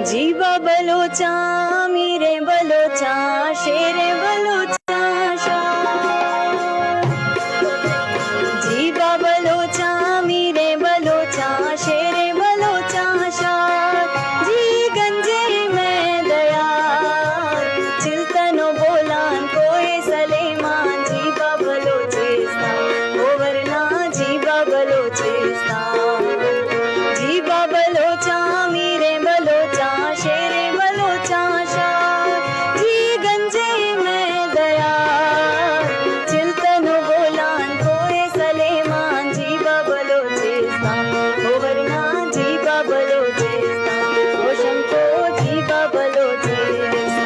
जीवा बलोचा मीरे बलोचा शेरे बलोचा जीवा बलोचा मीरे बलोचा शेरे बलोचा जी गंजे में दया चिल्तनो बोलान कोई सलेमान जीवा बलोचेस्ता ओवरना जीवा बलोचेस्ता जीवा बलोचा मीरे बलोचा शेरे बलोचा जी गंजे में दया चिल्तनो बोलान कोई सलेमान जीवा बलोचेस्ता ओवरना जीवा बलोचेस्ता ओशम को जीवा बलोचेस्ता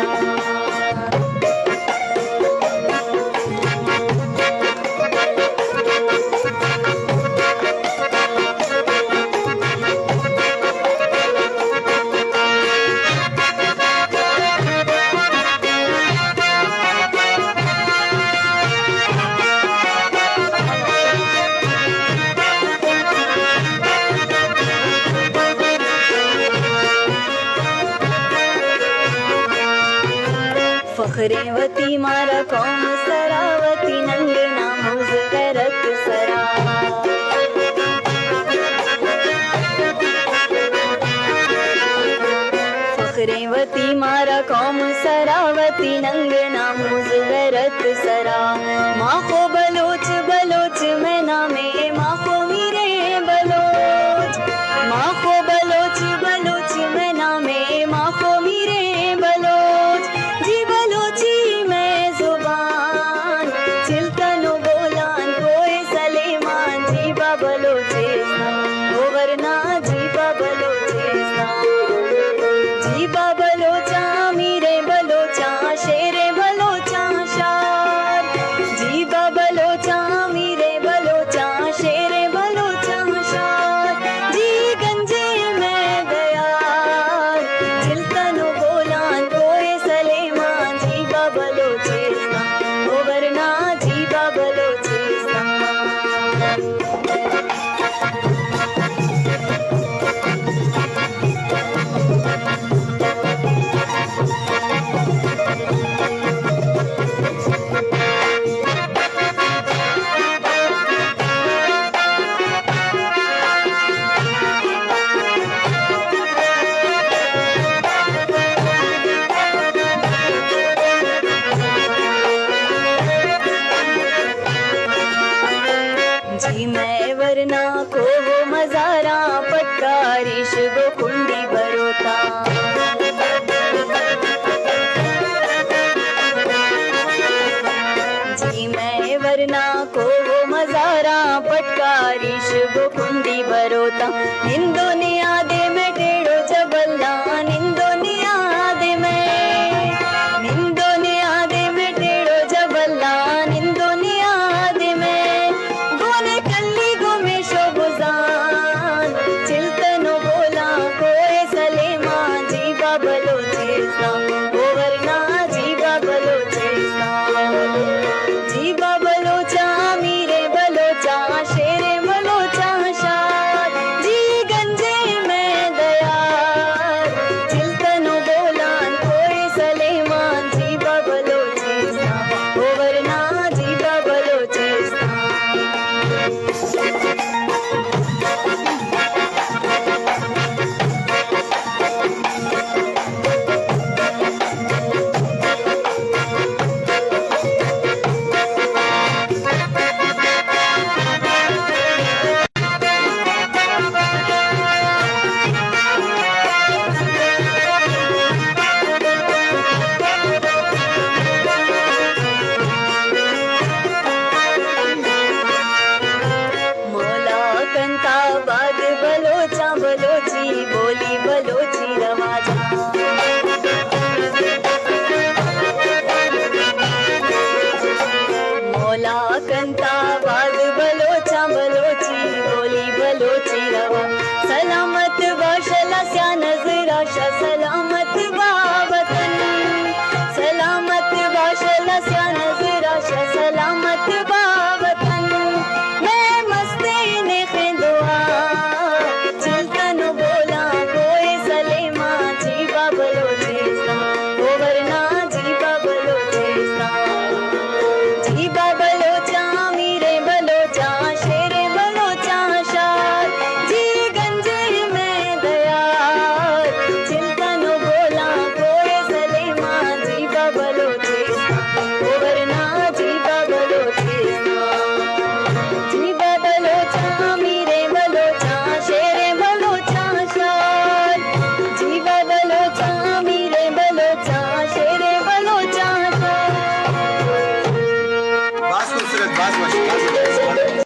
फखरेवती मारा कौम सरावती नंगना मुजरत सरा फखरेवती मारा कौम सरावती नंगना मुजरत सरा माखो बलोच बलोच में नामे माखो मीरे बलोच माखो बलोच बलोच में नामे माखो मीरे बलोच जी बलोची में जुबान चिल्तनो बोलान कोई सलेमान जीवा बलोचेस्ता ओवरना जीवा बलोचेस्ता जीवा बलोचा मीरे बलोचा शेरे बलोचा शार जीवा बलोचा मीरे बलोचा शेरे बलोचा शार जी गंजे में दया चिल्तनो बोलान कोई सलेमान जीवा बलोचेस्ता ओवरना जीवा बलोचेस्ता जी मैं वरना को हो मजारा पटकारिश गो कुंडी बरोता जी मैं वरना को हो मजारा पटकारिश गो कुंडी बरोता निंदोनिया दे में टेढ़ो जबल्ला निंदोनिया दे में टेढ़ो जबल्ला निंदोनिया दे में गोने कल्ली गोमे शोबुजान चिल्तनो बोला कोई सलेमान जीवा बलोचेस्ता ओवरना जीवा बलोचेस्ता जीवा बलोचा मीरे बलोचा शेरे बलोचा शाद जी गंजे में दया चिल्तनो बोलान कोई सलेमान जीवा बलोचेस्ता ओवरना जीवा बलोचेस्ता मोला कंता बाद बलोचा बलोची बोली बलोची रवाजा